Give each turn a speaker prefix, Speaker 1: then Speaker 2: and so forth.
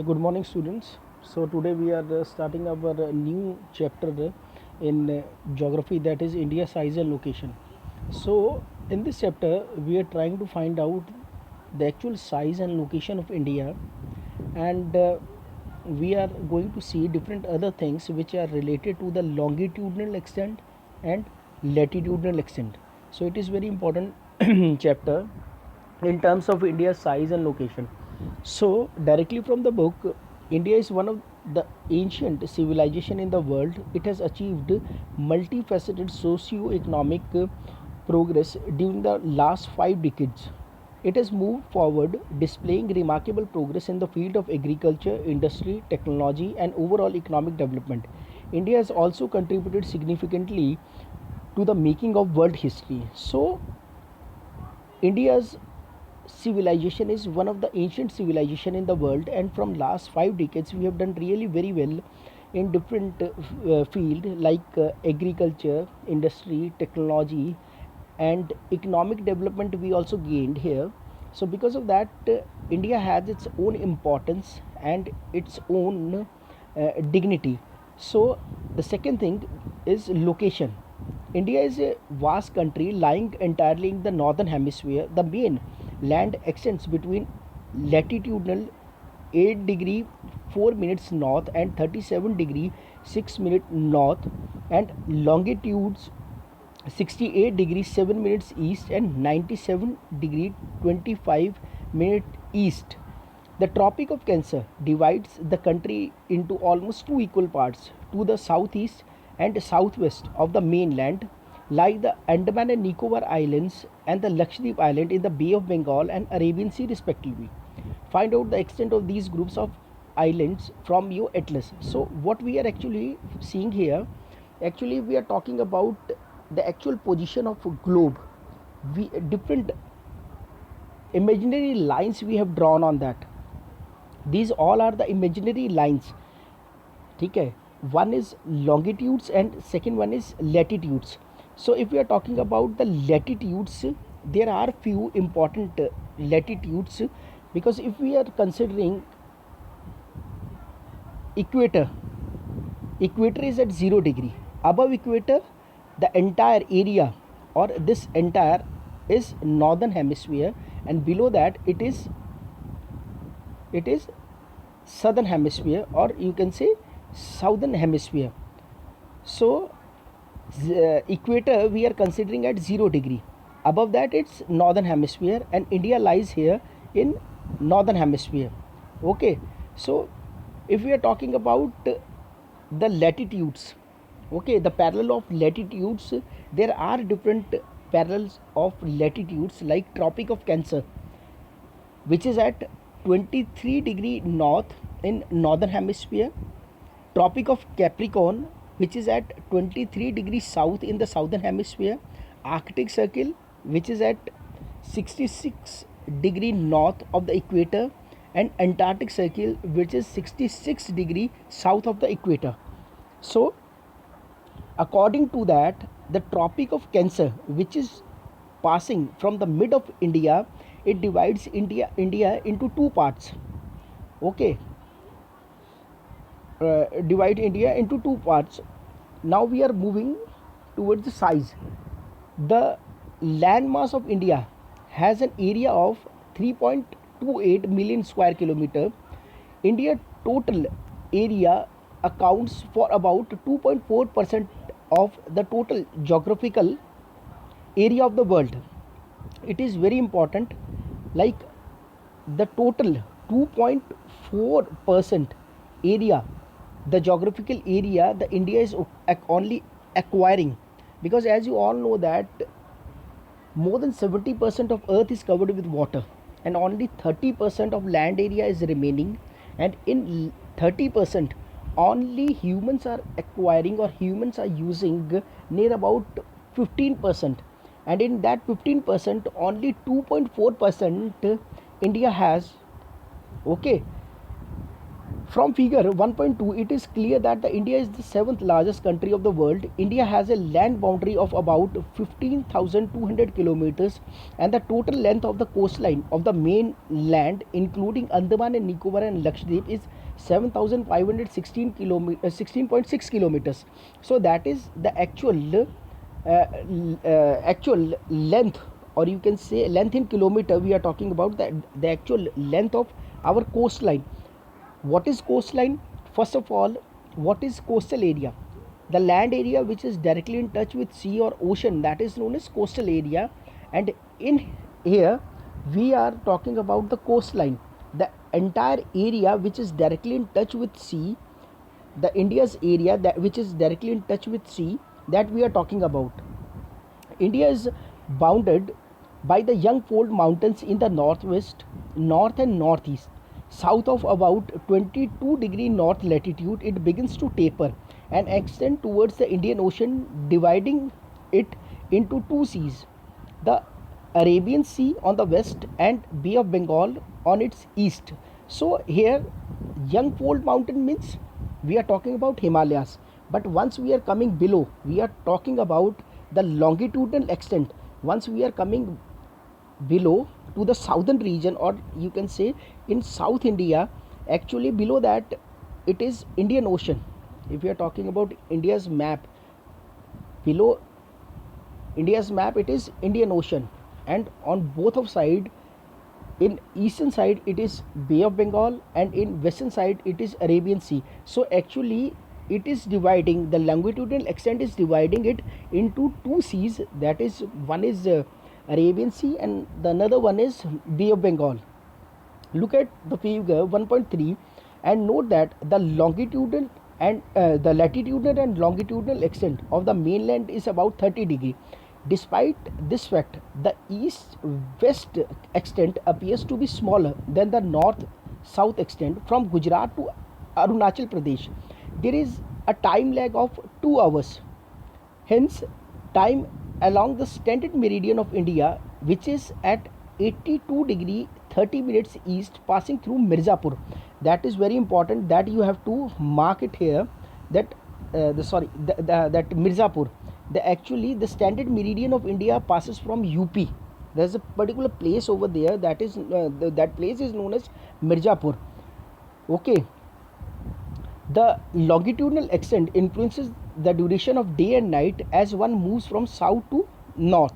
Speaker 1: Good morning, students. So today we are starting our new chapter in geography, that is India size and location. So in this chapter we are trying to find out the actual size and location of India, and we are going to see different other things which are related to the longitudinal extent and latitudinal extent. So it is very important chapter in terms of India's size and location. So directly from the book, India is one of the ancient civilization in the world. It has achieved multifaceted socio-economic progress during the last 5 decades. It has moved forward, displaying remarkable progress in the field of agriculture, industry, technology, and overall economic development. India has also contributed significantly to the making of world history. So, India's civilization is one of the ancient civilization in the world, and from last 5 decades we have done really very well in different field like agriculture, industry, technology, and economic development we also gained here. So because of that, India has its own importance and its own dignity. So the second thing is location. India is a vast country lying entirely in the northern hemisphere. The main land extends between latitudinal 8 degree 4 minutes north and 37 degree 6 minute north, and longitudes 68 degree 7 minutes east and 97 degree 25 minute east. The Tropic of Cancer divides the country into almost two equal parts. To the southeast and southwest of the mainland lie the Andaman and Nicobar Islands and the Lakshadweep Island in the Bay of Bengal and Arabian Sea respectively. Find out the extent of these groups of islands from your atlas. So what we are actually seeing here, actually we are talking about the actual position of a globe. We different imaginary lines we have drawn on that. These all are the imaginary lines. ठीक है, one is longitudes and second one is latitudes. So if we are talking about the latitudes, there are few important latitudes, because if we are considering equator, equator is at 0 degree. Above equator, the entire area or this entire is northern hemisphere, and below that it is southern hemisphere, or you can say southern hemisphere. So equator we are considering at 0 degree. Above that it's northern hemisphere, and India lies here in northern hemisphere. Okay, so if we are talking about the latitudes, okay, the parallel of latitudes, there are different parallels of latitudes, like Tropic of Cancer, which is at 23 degree north in northern hemisphere. Tropic of Capricorn, which is at 23 degrees south in the southern hemisphere. Arctic Circle, which is at 66 degree north of the equator, and Antarctic Circle, which is 66 degree south of the equator. So according to that, the Tropic of Cancer, which is passing from the mid of India, it divides India into two parts. Okay, divide India into two parts. Now we are moving towards the size. The landmass of India has an area of 3.28 million square kilometer. India total area accounts for about 2.4% of the total geographical area of the world. It is very important, like the total 2.4% area, the geographical area the India is only acquiring, because as you all know that more than 70% of earth is covered with water, and only 30% of land area is remaining, and in 30% only humans are acquiring, or humans are using near about 15%, and in that 15% only 2.4% India has. Okay, From figure 1.2, it is clear that India is the seventh largest country of the world. India has a land boundary of about 15,200 kilometers, and the total length of the coastline of the main land, including Andaman and Nicobar and Lakshadweep, is 7,516 kilometers, 16.6 kilometers. So that is the actual length, or you can say length in kilometer. We are talking about the actual length of our coastline. What is coastline? First of all, what is coastal area? The land area which is directly in touch with sea or ocean, that is known as coastal area. And in here we are talking about the coastline, the entire area which is directly in touch with sea, the India's area that which is directly in touch with sea, that we are talking about. India is bounded by the Young-Fold Mountains in the northwest, north and northeast. South of about 22° north latitude, it begins to taper and extend towards the Indian Ocean, dividing it into two seas, the Arabian Sea on the west and Bay of Bengal on its east. So here, Young-Fold Mountain means we are talking about Himalayas. But once we are coming below, we are talking about the longitudinal extent. Once we are coming below to the southern region, or you can say in South India, actually below that it is Indian Ocean. If we are talking about India's map, below India's map it is Indian Ocean, and on both of side, in eastern side it is Bay of Bengal and in western side it is Arabian Sea. So actually it is dividing, the longitudinal extent is dividing it into two seas, that is one is Arabian Sea and the another one is Bay of Bengal. Look at the figure 1.3 and note that the longitudinal and the latitudinal and longitudinal extent of the mainland is about 30°. Despite this fact, the east-west extent appears to be smaller than the north-south extent from Gujarat to Arunachal Pradesh. There is a time lag of 2 hours. Hence, time along the standard meridian of India, which is at 82° 30 minutes east, passing through Mirzapur. That is very important, that you have to mark it here, that that Mirzapur, the standard meridian of India passes from UP. There is a particular place over there, that is that place is known as Mirzapur. Okay. The longitudinal extent influences the duration of day and night as one moves from south to north.